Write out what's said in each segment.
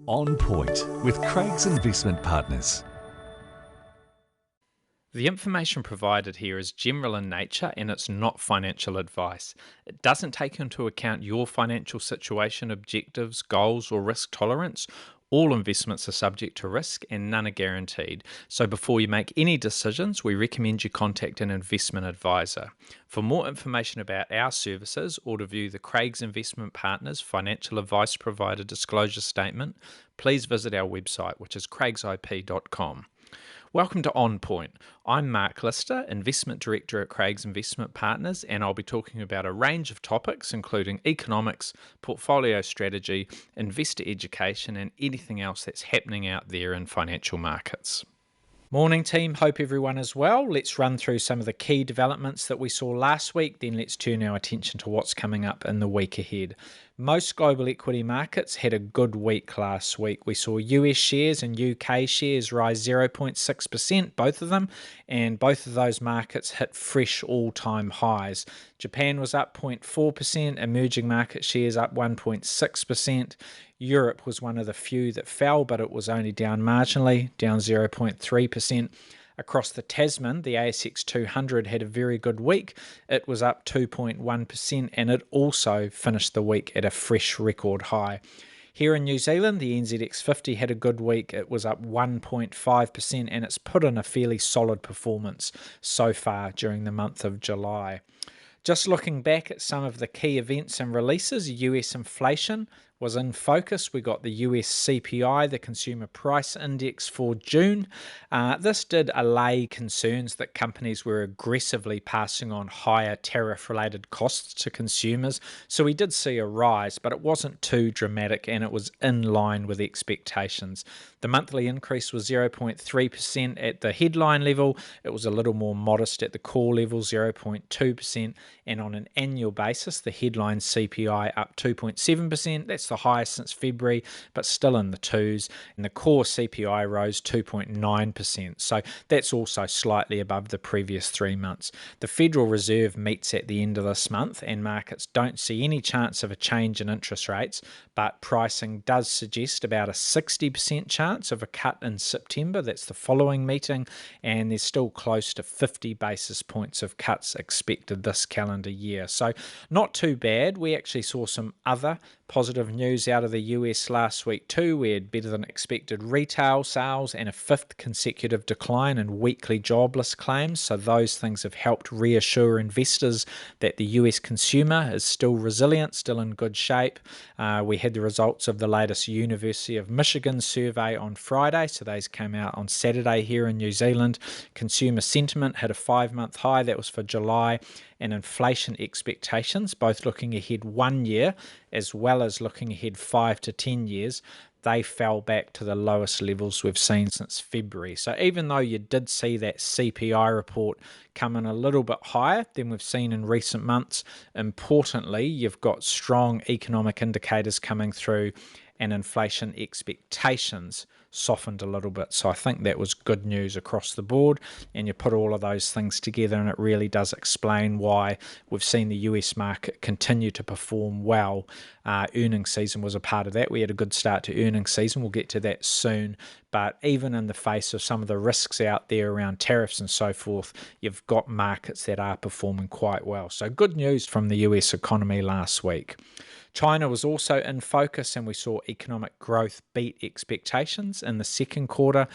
On Point with Craig's Investment Partners. The information provided here is general in nature and it's not financial advice. It doesn't take into account your financial situation, objectives, goals, or risk tolerance. All investments are subject to risk and none are guaranteed. So before you make any decisions, we recommend you contact an investment advisor. For more information about our services or to view the Craig's Investment Partners Financial Advice Provider Disclosure Statement, please visit our website, which is craigsip.com. Welcome to On Point. I'm Mark Lister, Investment Director at Craig's Investment Partners, and I'll be talking about a range of topics including economics, portfolio strategy, investor education, and anything else that's happening out there in financial markets. Morning team, hope everyone is well. Let's run through some of the key developments that we saw last week, then let's turn our attention to what's coming up in the week ahead. Most global equity markets had a good week last week. We saw US shares and UK shares rise 0.6%, both of them, and both of those markets hit fresh all-time highs. Japan was up 0.4%, emerging market shares up 1.6%. Europe was one of the few that fell, but it was only down marginally, down 0.3%. Across the Tasman, the ASX 200 had a very good week. It was up 2.1% and it also finished the week at a fresh record high. Here in New Zealand, the NZX 50 had a good week. It was up 1.5% and it's put in a fairly solid performance so far during the month of July. Just looking back at some of the key events and releases, US inflation was in focus. We got the US CPI, the Consumer Price Index for June. This did allay concerns that companies were aggressively passing on higher tariff-related costs to consumers. So we did see a rise, but it wasn't too dramatic and it was in line with expectations. The monthly increase was 0.3% at the headline level. It was a little more modest at the core level, 0.2%. And on an annual basis, the headline CPI up 2.7%. That's the highest since February, but still in the twos. And the core CPI rose 2.9%. So that's also slightly above the previous 3 months. The Federal Reserve meets at the end of this month, and markets don't see any chance of a change in interest rates, but pricing does suggest about a 60% chance of a cut in September. That's the following meeting, and there's still close to 50 basis points of cuts expected this calendar year. So not too bad. We actually saw some other positive news out of the US last week too. We had better than expected retail sales and a fifth consecutive decline in weekly jobless claims. So those things have helped reassure investors that the US consumer is still resilient, still in good shape. We had the results of the latest University of Michigan survey on Friday. So those came out on Saturday here in New Zealand. Consumer sentiment hit a 5-month high. That was for July. And inflation expectations, both looking ahead 1 year as well as looking ahead 5 to 10 years, they fell back to the lowest levels we've seen since February. So even though you did see that CPI report come in a little bit higher than we've seen in recent months, importantly, you've got strong economic indicators coming through and inflation expectations softened a little bit. So I think that was good news across the board, and you put all of those things together and it really does explain why we've seen the US market continue to perform well. Earnings season was a part of that. We had a good start to earnings season. We'll get to that soon. But even in the face of some of the risks out there around tariffs and so forth, you've got markets that are performing quite well. So good news from the US economy last week. China was also in focus and we saw economic growth beat expectations in the second quarter.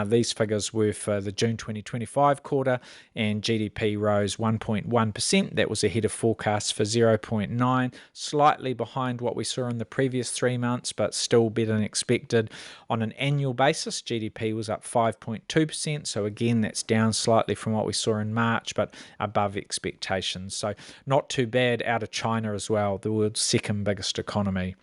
These figures were for the June 2025 quarter and GDP rose 1.1%. That was ahead of forecasts for 0.9%, slightly behind what we saw in the previous 3 months, but still better than expected. On an annual basis, GDP was up 5.2%. So again, that's down slightly from what we saw in March, but above expectations. So not too bad out of China as well, the world's second biggest economy.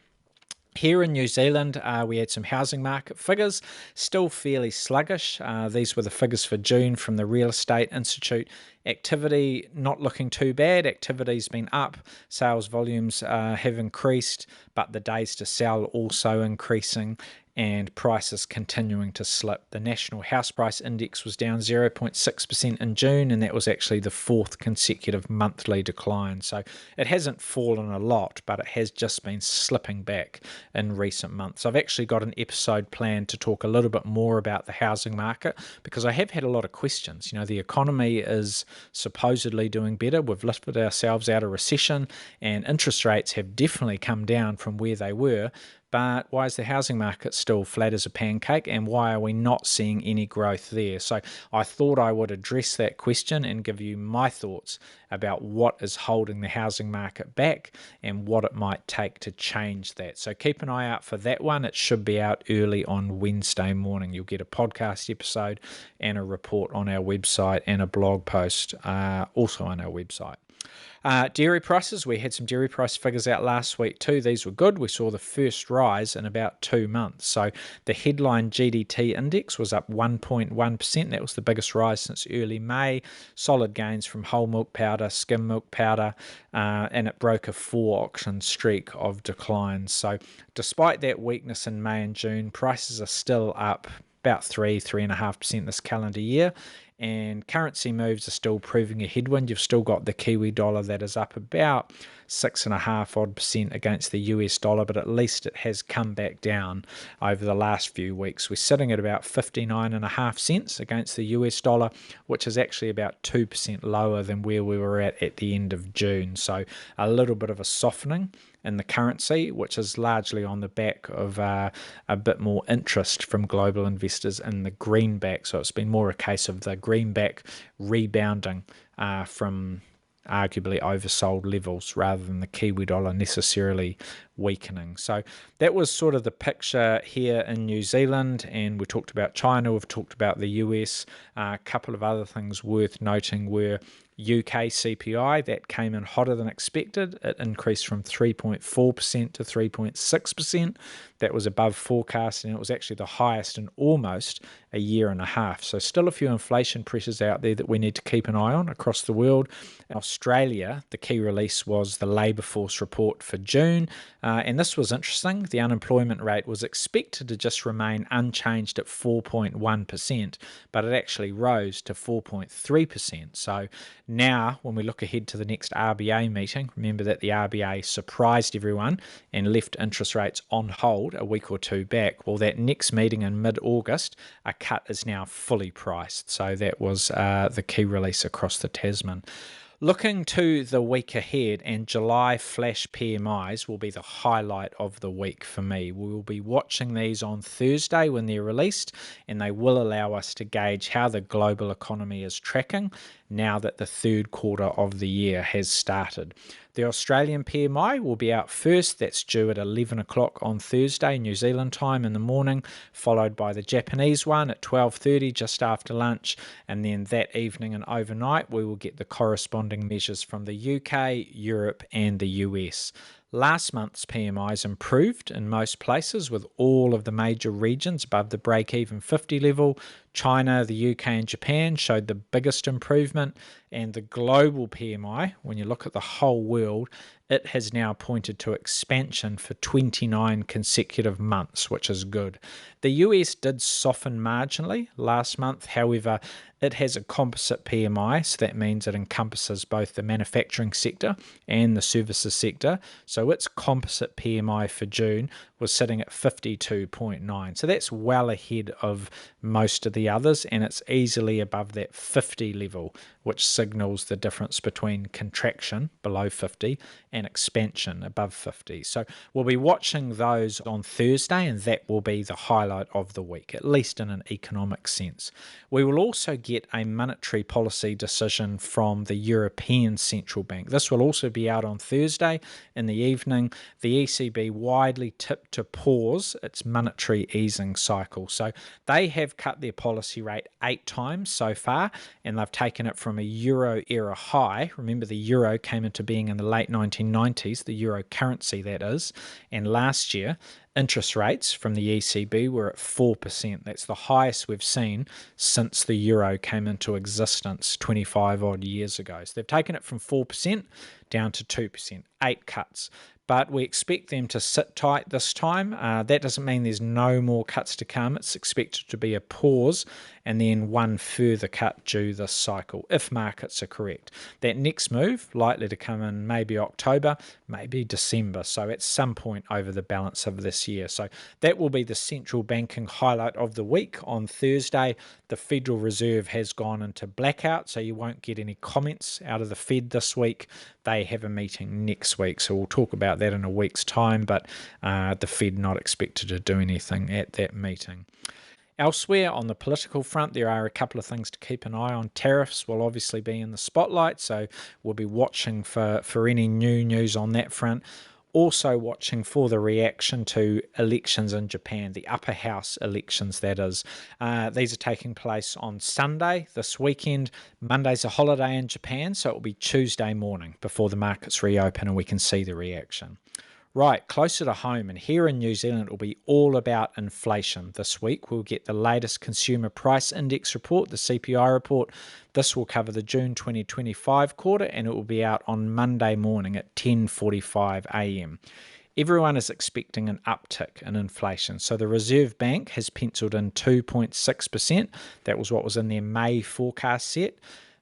Here in New Zealand, we had some housing market figures, still fairly sluggish. These were the figures for June from the Real Estate Institute activity not looking too bad. Activity's been up, sales volumes have increased, but the days to sell also increasing, and prices continuing to slip. The National House Price Index was down 0.6% in June, and that was actually the fourth consecutive monthly decline. So it hasn't fallen a lot, but it has just been slipping back in recent months. I've actually got an episode planned to talk a little bit more about the housing market, because I have had a lot of questions. The economy is supposedly doing better. We've lifted ourselves out of recession, and interest rates have definitely come down from where they were. But why is the housing market still flat as a pancake, and why are we not seeing any growth there? So I thought I would address that question and give you my thoughts about what is holding the housing market back and what it might take to change that. So keep an eye out for that one. It should be out early on Wednesday morning. You'll get a podcast episode and a report on our website and a blog post also on our website. Dairy prices, we had some dairy price figures out last week too. These were good. We saw the first rise in about 2 months. So the headline GDT index was up 1.1%. That was the biggest rise since early May. Solid gains from whole milk powder, skim milk powder, and it broke a 4-auction streak of declines. So despite that weakness in May and June, prices are still up about 3.5% this calendar year, and currency moves are still proving a headwind. You've still got the Kiwi dollar that is up about 6.5% against the US dollar, but at least it has come back down over the last few weeks. We're sitting at about 59.5 cents against the US dollar, which is actually about 2% lower than where we were at the end of June. So a little bit of a softening in the currency, which is largely on the back of a bit more interest from global investors in the greenback. So it's been more a case of the greenback rebounding from arguably oversold levels rather than the Kiwi dollar necessarily weakening. So that was sort of the picture here in New Zealand, and we talked about China, we've talked about the US. A couple of other things worth noting were UK CPI, that came in hotter than expected. It increased from 3.4% to 3.6%. That was above forecast, and it was actually the highest in almost a year and a half. So still a few inflation pressures out there that we need to keep an eye on across the world. In Australia, the key release was the labour force report for June, and this was interesting. The unemployment rate was expected to just remain unchanged at 4.1%, but it actually rose to 4.3%. So now, when we look ahead to the next RBA meeting, remember that the RBA surprised everyone and left interest rates on hold a week or two back. Well, that next meeting in mid-August, a cut is now fully priced. So that was the key release across the Tasman. Looking to the week ahead, and July flash PMIs will be the highlight of the week for me. We will be watching these on Thursday when they're released, and they will allow us to gauge how the global economy is tracking now that the third quarter of the year has started. The Australian PMI will be out first. That's due at 11 o'clock on Thursday, New Zealand time in the morning, followed by the Japanese one at 12:30 just after lunch, and then that evening and overnight we will get the corresponding measures from the UK, Europe and the US. Last month's PMIs improved in most places, with all of the major regions above the break-even 50 level. China, the UK and Japan showed the biggest improvement, and the global PMI, when you look at the whole world, it has now pointed to expansion for 29 consecutive months, which is good. The US did soften marginally last month. However, it has a composite PMI, so that means it encompasses both the manufacturing sector and the services sector. So its composite PMI for June was sitting at 52.9. So that's well ahead of most of the others, and it's easily above that 50 level, which signals the difference between contraction below 50 and expansion above 50. So we'll be watching those on Thursday, and that will be the highlight of the week, at least in an economic sense. We will also get a monetary policy decision from the European Central Bank. This will also be out on Thursday in the evening. The ECB widely tipped to pause its monetary easing cycle. So they have cut their policy rate 8 times so far, and they've taken it from a euro era high. Remember, the euro came into being in the late 1990s, the euro currency that is, and last year Interest rates from the ECB were at 4%. That's the highest we've seen since the euro came into existence 25 odd years ago. So they've taken it from 4% down to 2%, 8 cuts. But we expect them to sit tight this time. That doesn't mean there's no more cuts to come. It's expected to be a pause and then one further cut due this cycle, if markets are correct. That next move, likely to come in maybe October, maybe December, so at some point over the balance of this year. So that will be the central banking highlight of the week. On Thursday, the Federal Reserve has gone into blackout, so you won't get any comments out of the Fed this week. They have a meeting next week, so we'll talk about that in a week's time, but the Fed not expected to do anything at that meeting. Elsewhere, on the political front, there are a couple of things to keep an eye on. Tariffs will obviously be in the spotlight, so we'll be watching for any new news on that front. Also watching for the reaction to elections in Japan, the upper house elections, that is. These are taking place on Sunday this weekend. Monday's a holiday in Japan, so it will be Tuesday morning before the markets reopen and we can see the reaction. Right, closer to home, and here in New Zealand, it will be all about inflation. This week, we'll get the latest Consumer Price Index report, the CPI report. This will cover the June 2025 quarter, and it will be out on Monday morning at 10:45 a.m. Everyone is expecting an uptick in inflation. So the Reserve Bank has penciled in 2.6%. That was what was in their May forecast set.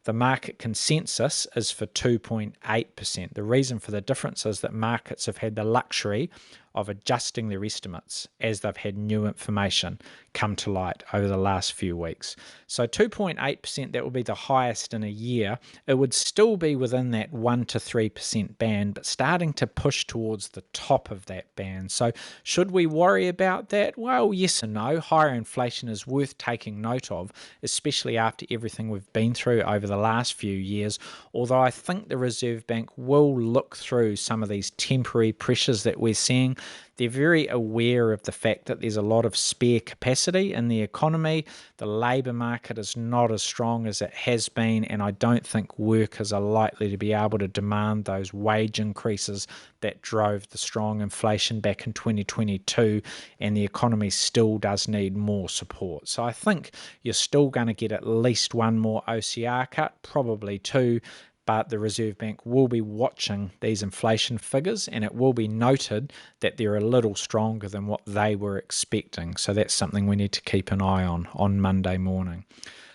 The market consensus is for 2.8%. The reason for the difference is that markets have had the luxury of adjusting their estimates as they've had new information come to light over the last few weeks. So 2.8%, that will be the highest in a year. It would still be within that 1 to 3% band, but starting to push towards the top of that band. So should we worry about that? Well, yes and no. Higher inflation is worth taking note of, especially after everything we've been through over the last few years, although I think the Reserve Bank will look through some of these temporary pressures that we're seeing. They're very aware of the fact that there's a lot of spare capacity in the economy. The labour market is not as strong as it has been, and I don't think workers are likely to be able to demand those wage increases that drove the strong inflation back in 2022, and the economy still does need more support. So I think you're still going to get at least one more OCR cut, probably two, but the Reserve Bank will be watching these inflation figures, and it will be noted that they're a little stronger than what they were expecting. So that's something we need to keep an eye on Monday morning.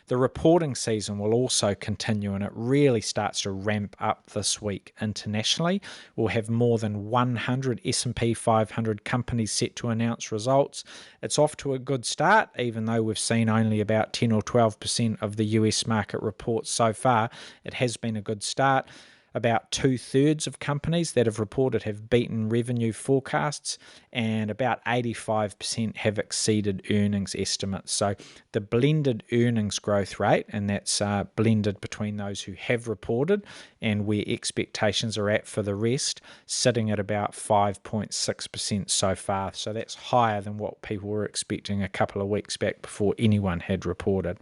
The reporting season will also continue, and it really starts to ramp up this week internationally. We'll have more than 100 S&P 500 companies set to announce results. It's off to a good start, even though we've seen only about 10 or 12% of the US market reports so far. It has been a good start. About 2/3 of companies that have reported have beaten revenue forecasts, and about 85% have exceeded earnings estimates. So the blended earnings growth rate, and that's blended between those who have reported and where expectations are at for the rest, sitting at about 5.6% so far. So that's higher than what people were expecting a couple of weeks back before anyone had reported.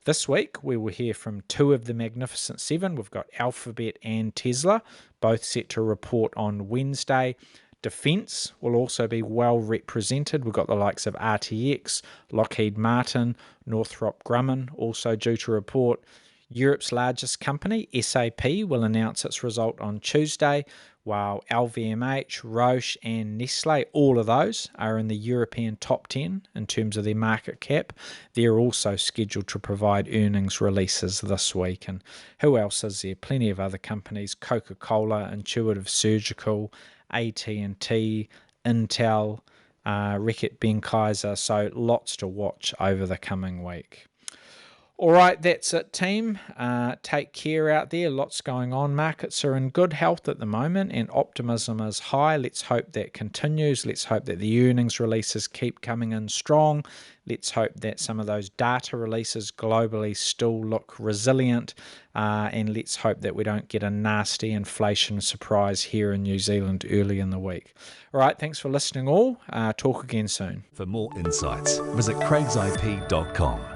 This week, we will hear from two of the Magnificent Seven. We've got Alphabet and Tesla, both set to report on Wednesday. Defence will also be well represented. We've got the likes of RTX, Lockheed Martin, Northrop Grumman also due to report. Europe's largest company, SAP, will announce its result on Tuesday, while LVMH, Roche and Nestle, all of those are in the European top 10 in terms of their market cap. They're also scheduled to provide earnings releases this week. And who else is there? Plenty of other companies, Coca-Cola, Intuitive Surgical, AT&T, Intel, Reckitt Benckiser, so lots to watch over the coming week. All right, that's it, team. Take care out there. Lots going on. Markets are in good health at the moment and optimism is high. Let's hope that continues. Let's hope that the earnings releases keep coming in strong. Let's hope that some of those data releases globally still look resilient. And let's hope that we don't get a nasty inflation surprise here in New Zealand early in the week. All right, thanks for listening all. Talk again soon. For more insights, visit craigsip.com.